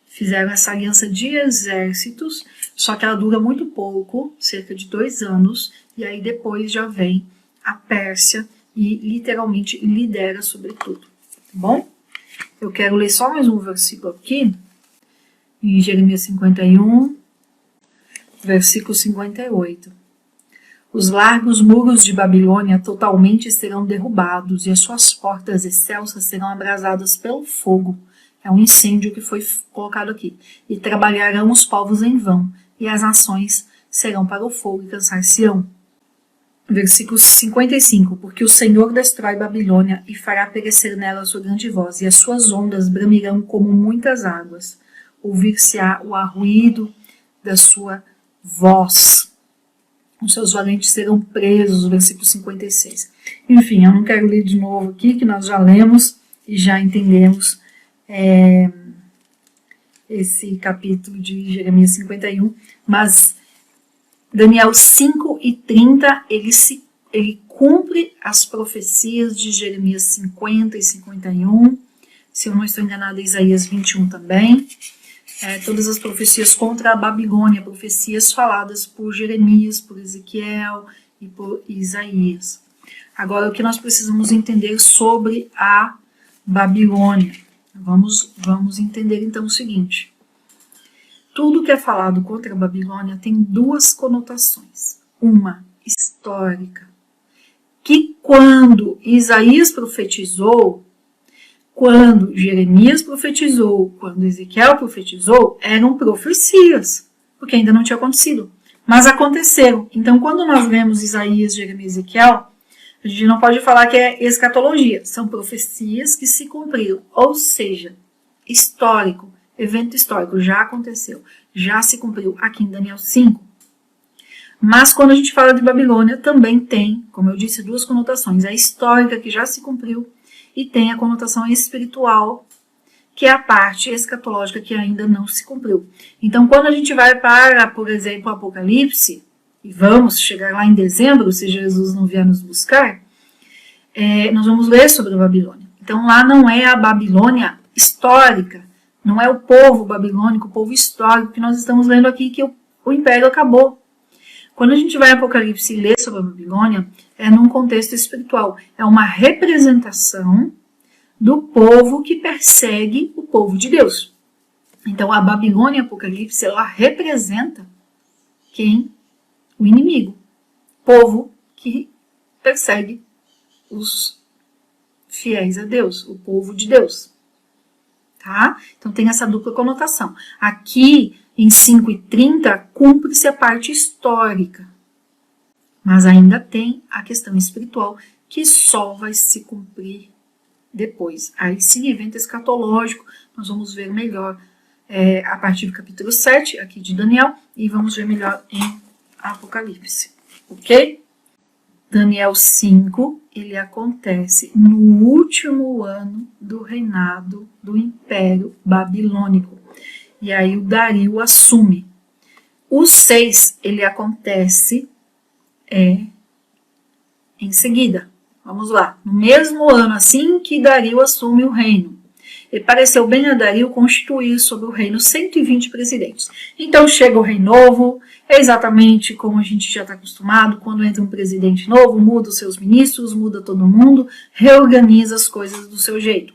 Fizeram essa aliança de exércitos, só que ela dura muito pouco, cerca de 2 anos, e aí depois já vem a Pérsia e literalmente lidera sobre tudo, tá bom? Eu quero ler só mais um versículo aqui, em Jeremias 51, versículo 58. Os largos muros de Babilônia totalmente serão derrubados e as suas portas excelsas serão abrasadas pelo fogo. É um incêndio que foi colocado aqui. E trabalharão os povos em vão, e as nações serão para o fogo e cansar-se-ão. Versículo 55, porque o Senhor destrói Babilônia e fará perecer nela a sua grande voz, e as suas ondas bramirão como muitas águas. Ouvir-se-á o arruído da sua voz. Os seus valentes serão presos, versículo 56. Enfim, eu não quero ler de novo aqui, que nós já lemos e já entendemos esse capítulo de Jeremias 51, mas Daniel 5:30, ele cumpre as profecias de Jeremias 50 e 51, se eu não estou enganada, Isaías 21 também, todas as profecias contra a Babilônia, profecias faladas por Jeremias, por Ezequiel e por Isaías. Agora, o que nós precisamos entender sobre a Babilônia? Vamos entender então o seguinte. Tudo que é falado contra a Babilônia tem duas conotações. Uma histórica, que quando Isaías profetizou, quando Jeremias profetizou, quando Ezequiel profetizou, eram profecias, porque ainda não tinha acontecido, mas aconteceram. Então, quando nós lemos Isaías, Jeremias e Ezequiel, a gente não pode falar que é escatologia, são profecias que se cumpriram, ou seja, histórico, evento histórico, já aconteceu, já se cumpriu aqui em Daniel 5. Mas quando a gente fala de Babilônia, também tem, como eu disse, duas conotações, a histórica, que já se cumpriu, e tem a conotação espiritual, que é a parte escatológica que ainda não se cumpriu. Então, quando a gente vai para, por exemplo, o Apocalipse, e vamos chegar lá em dezembro, se Jesus não vier nos buscar, nós vamos ler sobre a Babilônia. Então, lá não é a Babilônia histórica, não é o povo babilônico, o povo histórico que nós estamos lendo aqui, que o império acabou. Quando a gente vai ao Apocalipse e lê sobre a Babilônia, é num contexto espiritual. É uma representação do povo que persegue o povo de Deus. Então, a Babilônia, Apocalipse, ela representa quem? O inimigo. Povo que persegue os fiéis a Deus, o povo de Deus. Tá? Então, tem essa dupla conotação. Aqui, em 5:30, cumpre-se a parte histórica. Mas ainda tem a questão espiritual, que só vai se cumprir depois. Aí sim, evento escatológico, nós vamos ver melhor a partir do capítulo 7, aqui de Daniel, e vamos ver melhor em Apocalipse. Ok? Daniel 5, ele acontece no último ano do reinado do Império Babilônico. E aí o Dario assume. O 6, ele acontece em seguida. Vamos lá. No mesmo ano, assim que Dario assume o reino, e pareceu bem a Dario constituir sobre o reino 120 presidentes. Então chega o rei novo, é exatamente como a gente já está acostumado, quando entra um presidente novo, muda os seus ministros, muda todo mundo, reorganiza as coisas do seu jeito.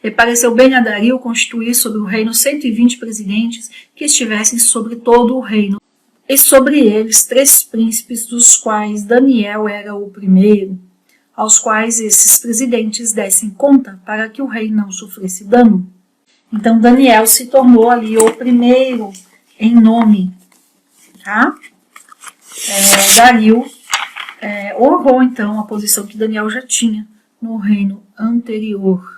E pareceu bem a Dario constituir sobre o reino 120 presidentes que estivessem sobre todo o reino, e sobre eles 3 príncipes, dos quais Daniel era o primeiro, aos quais esses presidentes dessem conta para que o rei não sofresse dano. Então Daniel se tornou ali o primeiro em nome. Tá? Dario honrou então a posição que Daniel já tinha no reino anterior.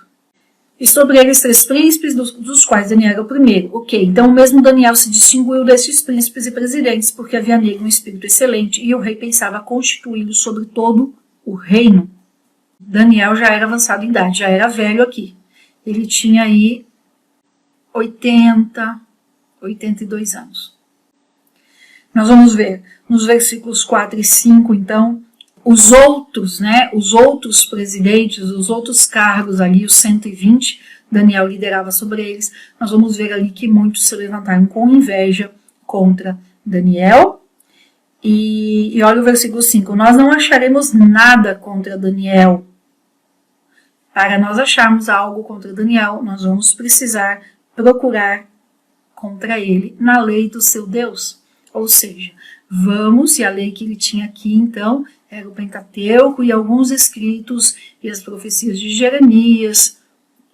E sobre eles 3 príncipes, dos quais Daniel era o primeiro. Ok, então o mesmo Daniel se distinguiu desses príncipes e presidentes, porque havia nele um espírito excelente, e o rei pensava constituí-lo sobre todo o reino. Daniel já era avançado em idade, já era velho aqui. Ele tinha aí 82 anos. Nós vamos ver nos versículos 4 e 5, então, os outros presidentes, os outros cargos ali, os 120, Daniel liderava sobre eles. Nós vamos ver ali que muitos se levantaram com inveja contra Daniel. E olha o versículo 5. Nós não acharemos nada contra Daniel. Para nós acharmos algo contra Daniel, nós vamos precisar procurar contra ele na lei do seu Deus. Ou seja, e a lei que ele tinha aqui, então, era o Pentateuco e alguns escritos e as profecias de Jeremias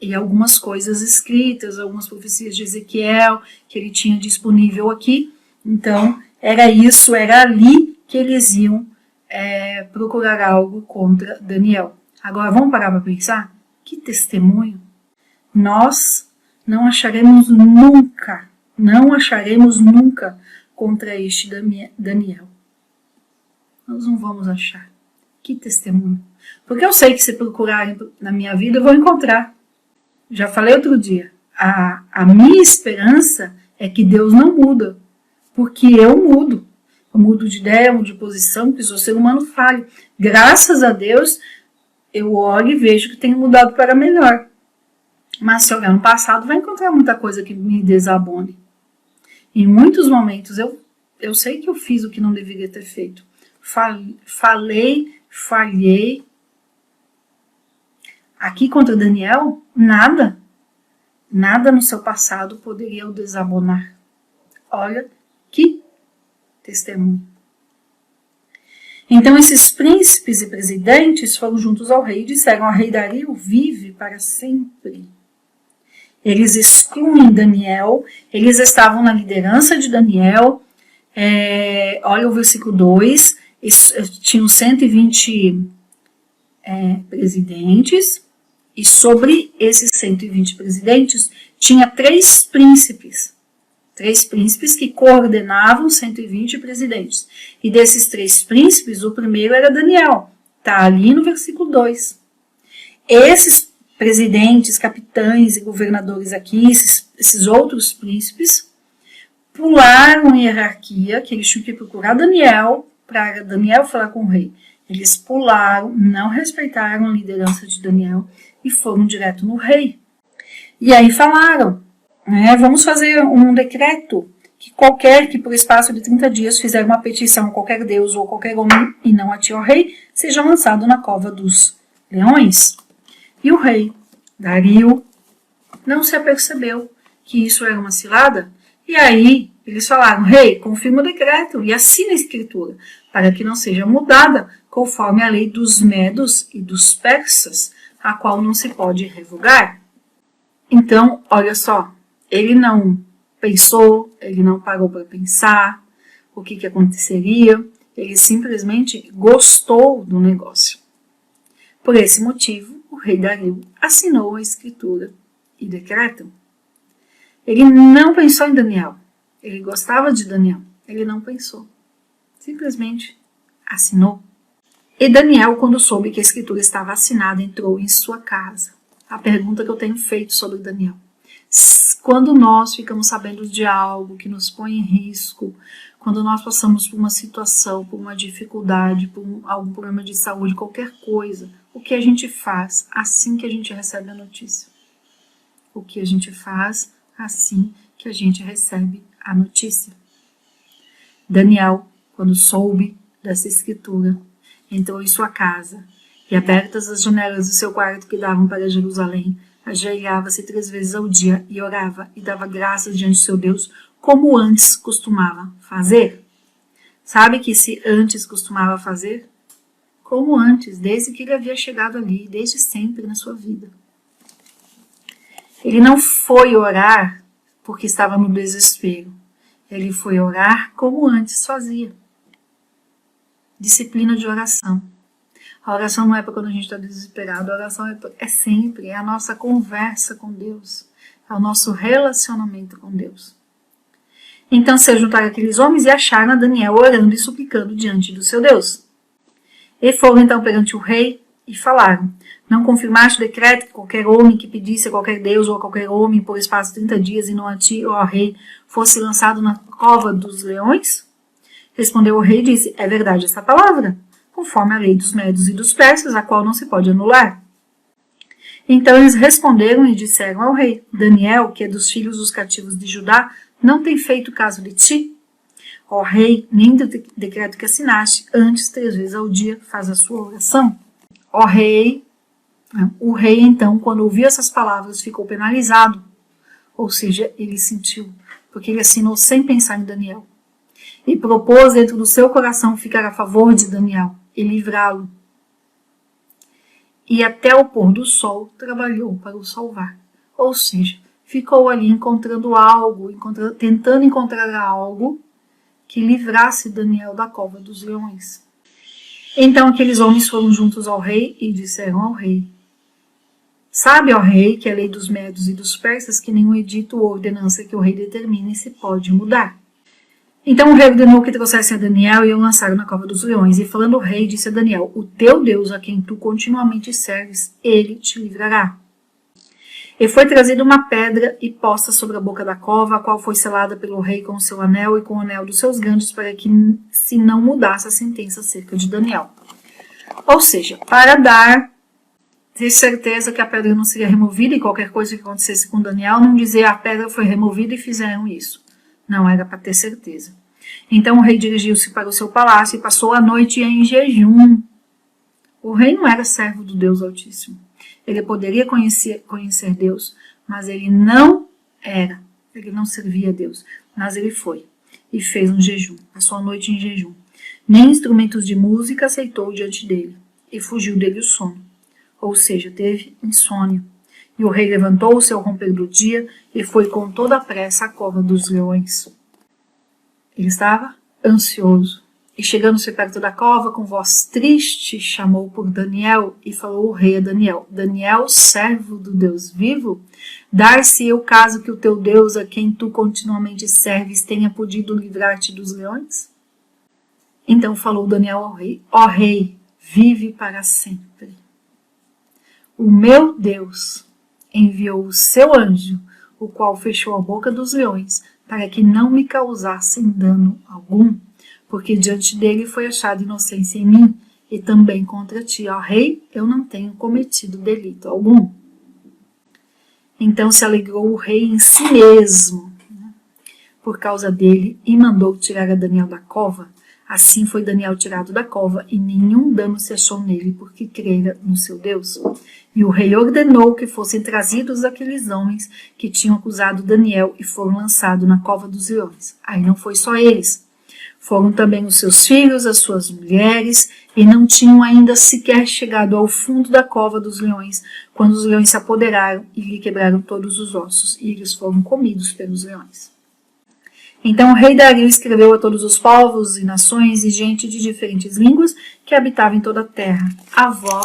e algumas coisas escritas, algumas profecias de Ezequiel que ele tinha disponível aqui. Então, era ali que eles iam procurar algo contra Daniel. Agora vamos parar para pensar? Que testemunho! Nós não acharemos nunca contra este Daniel. Nós não vamos achar. Que testemunho! Porque eu sei que se procurarem na minha vida, eu vou encontrar. Já falei outro dia, a minha esperança é que Deus não muda, porque eu mudo. Eu mudo de ideia, eu mudo de posição, porque sou ser humano falho. Graças a Deus, eu olho e vejo que tenho mudado para melhor. Mas se olhar no passado, vai encontrar muita coisa que me desabone. Em muitos momentos, eu sei que eu fiz o que não deveria ter feito. Falhei. Aqui contra Daniel, nada no seu passado poderia o desabonar. Olha que testemunho. Então esses príncipes e presidentes foram juntos ao rei e disseram: ao rei Dario vive para sempre. Eles excluem Daniel, eles estavam na liderança de Daniel. Olha o versículo 2, tinham 120 presidentes, e sobre esses 120 presidentes tinha 3 príncipes que coordenavam 120 presidentes. E desses 3 príncipes, o primeiro era Daniel, está ali no versículo 2. Esses presidentes, capitães e governadores aqui, esses outros príncipes, pularam a hierarquia, que eles tinham que procurar Daniel, para Daniel falar com o rei. Eles pularam, não respeitaram a liderança de Daniel e foram direto no rei. E aí falaram: vamos fazer um decreto que qualquer que por espaço de 30 dias fizer uma petição a qualquer deus ou qualquer homem e não a ti, ó rei, seja lançado na cova dos leões. E o rei Dario não se apercebeu que isso era uma cilada. E aí eles falaram: rei, confirma o decreto e assina a escritura, para que não seja mudada conforme a lei dos medos e dos persas, a qual não se pode revogar. Então, olha só, ele não pensou, ele não parou para pensar o que aconteceria, ele simplesmente gostou do negócio. Por esse motivo, o rei Dario assinou a escritura e decreto. Ele não pensou em Daniel, ele gostava de Daniel, ele não pensou, simplesmente assinou. E Daniel, quando soube que a escritura estava assinada, entrou em sua casa. A pergunta que eu tenho feito sobre Daniel: quando nós ficamos sabendo de algo que nos põe em risco, quando nós passamos por uma situação, por uma dificuldade, por algum problema de saúde, qualquer coisa, o que a gente faz assim que a gente recebe a notícia? O que a gente faz assim que a gente recebe a notícia? Daniel, quando soube dessa escritura, entrou em sua casa e, abertas as janelas do seu quarto que davam para Jerusalém, ajoelhava-se 3 vezes ao dia e orava e dava graças diante de seu Deus, como antes costumava fazer. Sabe que se antes costumava fazer? Como antes, desde que ele havia chegado ali, desde sempre na sua vida. Ele não foi orar porque estava no desespero. Ele foi orar como antes fazia. Disciplina de oração. A oração não é para quando a gente está desesperado, a oração é sempre, é a nossa conversa com Deus, é o nosso relacionamento com Deus. Então se juntaram aqueles homens e acharam a Daniel orando e suplicando diante do seu Deus. E foram então perante o rei e falaram: não confirmaste o decreto que qualquer homem que pedisse a qualquer deus ou a qualquer homem por espaço de 30 dias e não a ti, ó rei, fosse lançado na cova dos leões? Respondeu o rei e disse: é verdade essa palavra, conforme a lei dos medos e dos persas, a qual não se pode anular. Então eles responderam e disseram ao rei: Daniel, que é dos filhos dos cativos de Judá, não tem feito caso de ti? Ó rei, nem do decreto que assinaste, antes 3 vezes ao dia faz a sua oração. Ó rei, o rei então, quando ouviu essas palavras, ficou penalizado. Ou seja, ele sentiu, porque ele assinou sem pensar em Daniel. E propôs dentro do seu coração ficar a favor de Daniel e livrá-lo. E até o pôr do sol trabalhou para o salvar. Ou seja, ficou ali encontrando algo, tentando encontrar algo que livrasse Daniel da cova dos leões. Então aqueles homens foram juntos ao rei e disseram ao rei: sabe, ó rei, que a lei dos medos e dos persas, que nenhum edito ou ordenança que o rei determine se pode mudar. Então o rei ordenou que trouxessem a Daniel e o lançaram na cova dos leões. E falando o rei, disse a Daniel: o teu Deus, a quem tu continuamente serves, ele te livrará. E foi trazida uma pedra e posta sobre a boca da cova, a qual foi selada pelo rei com o seu anel e com o anel dos seus grandes, para que se não mudasse a sentença acerca de Daniel. Ou seja, para ter certeza que a pedra não seria removida e qualquer coisa que acontecesse com Daniel, não dizer a pedra foi removida e fizeram isso. Não, era para ter certeza. Então o rei dirigiu-se para o seu palácio e passou a noite em jejum. O rei não era servo do Deus Altíssimo. Ele poderia conhecer Deus, mas ele não era. Ele não servia a Deus. Mas ele foi e fez um jejum. Passou a noite em jejum. Nem instrumentos de música aceitou diante dele. E fugiu dele o sono. Ou seja, teve insônia. E o rei levantou-se ao romper do dia e foi com toda a pressa à cova dos leões. Ele estava ansioso. E chegando-se perto da cova, com voz triste, chamou por Daniel e falou o rei a Daniel: Daniel, servo do Deus vivo, dar-se o caso que o teu Deus, a quem tu continuamente serves, tenha podido livrar-te dos leões? Então falou Daniel ao rei: ó rei, vive para sempre. O meu Deus enviou o seu anjo, o qual fechou a boca dos leões, para que não me causassem dano algum, porque diante dele foi achada inocência em mim, e também contra ti, ó rei, eu não tenho cometido delito algum. Então se alegrou o rei em si mesmo, por causa dele, e mandou tirar a Daniel da cova. Assim foi Daniel tirado da cova, e nenhum dano se achou nele, porque crera no seu Deus. E o rei ordenou que fossem trazidos aqueles homens que tinham acusado Daniel e foram lançados na cova dos leões. Aí não foi só eles. Foram também os seus filhos, as suas mulheres, e não tinham ainda sequer chegado ao fundo da cova dos leões, quando os leões se apoderaram e lhe quebraram todos os ossos, e eles foram comidos pelos leões. Então o rei Dario escreveu a todos os povos e nações e gente de diferentes línguas que habitavam em toda a terra: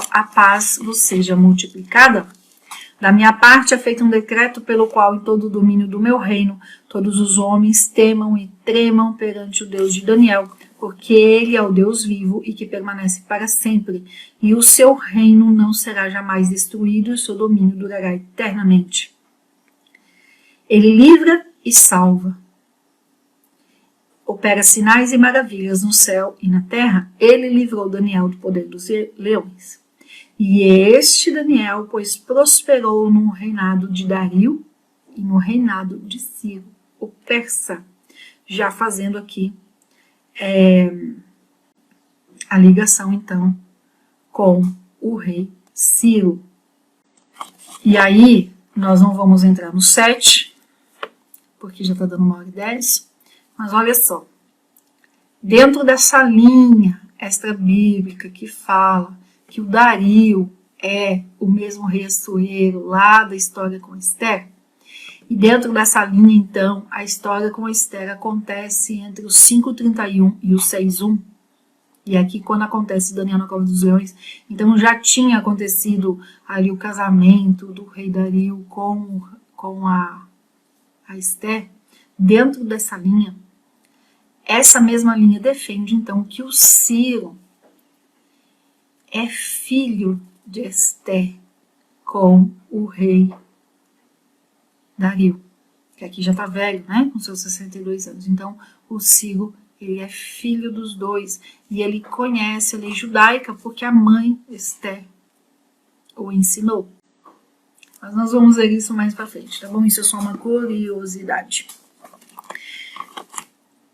a paz vos seja multiplicada. Da minha parte é feito um decreto pelo qual em todo o domínio do meu reino todos os homens temam e tremam perante o Deus de Daniel, porque ele é o Deus vivo e que permanece para sempre, e o seu reino não será jamais destruído e o seu domínio durará eternamente. Ele livra e salva. Opera sinais e maravilhas no céu e na terra. Ele livrou Daniel do poder dos leões. E este Daniel, pois prosperou no reinado de Dario e no reinado de Ciro, o persa, já fazendo aqui a ligação, então, com o rei Ciro. E aí, nós não vamos entrar no 7, porque já está dando 1h10, mas olha só, dentro dessa linha extra-bíblica que fala que o Dario é o mesmo rei Assuero lá da história com Esther, e dentro dessa linha, então, a história com Esther acontece entre os 5:31 e os 6:1, e aqui quando acontece Daniel na cova dos leões, então já tinha acontecido ali o casamento do rei Dario com a Esther. Dentro dessa linha, essa mesma linha defende, então, que o Ciro é filho de Esther com o rei Dario, que aqui já está velho, né, com seus 62 anos. Então, o Ciro, ele é filho dos dois, e ele conhece a lei judaica porque a mãe Esther o ensinou. Mas nós vamos ver isso mais para frente, tá bom? Isso é só uma curiosidade.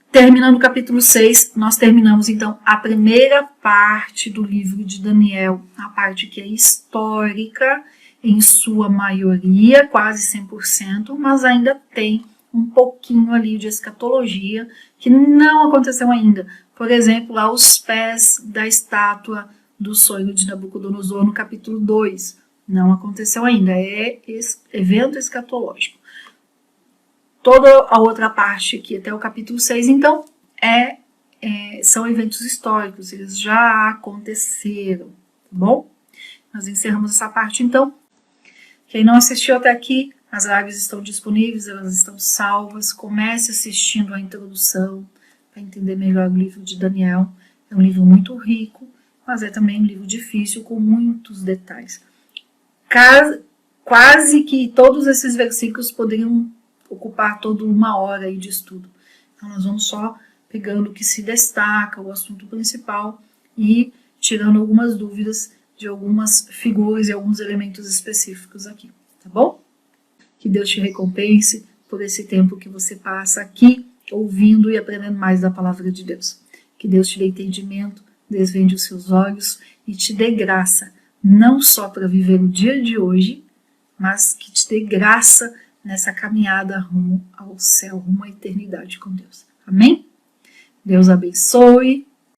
Terminando o capítulo 6, nós terminamos então a primeira parte do livro de Daniel, a parte que é histórica em sua maioria, quase 100%, mas ainda tem um pouquinho ali de escatologia que não aconteceu ainda. Por exemplo, aos pés da estátua do sonho de Nabucodonosor no capítulo 2, não aconteceu ainda, é evento escatológico. Toda a outra parte aqui, até o capítulo 6, então, é são eventos históricos, eles já aconteceram, tá bom? Nós encerramos essa parte, então. Quem não assistiu até aqui, as lives estão disponíveis, elas estão salvas. Comece assistindo a introdução para entender melhor o livro de Daniel. É um livro muito rico, mas é também um livro difícil, com muitos detalhes. Quase que todos esses versículos poderiam ocupar toda uma hora aí de estudo. Então nós vamos só pegando o que se destaca, o assunto principal, e tirando algumas dúvidas de algumas figuras e alguns elementos específicos aqui, tá bom? Que Deus te recompense por esse tempo que você passa aqui, ouvindo e aprendendo mais da palavra de Deus. Que Deus te dê entendimento, desvende os seus olhos e te dê graça, não só para viver o dia de hoje, mas que te dê graça nessa caminhada rumo ao céu, rumo à eternidade com Deus. Amém? Deus abençoe.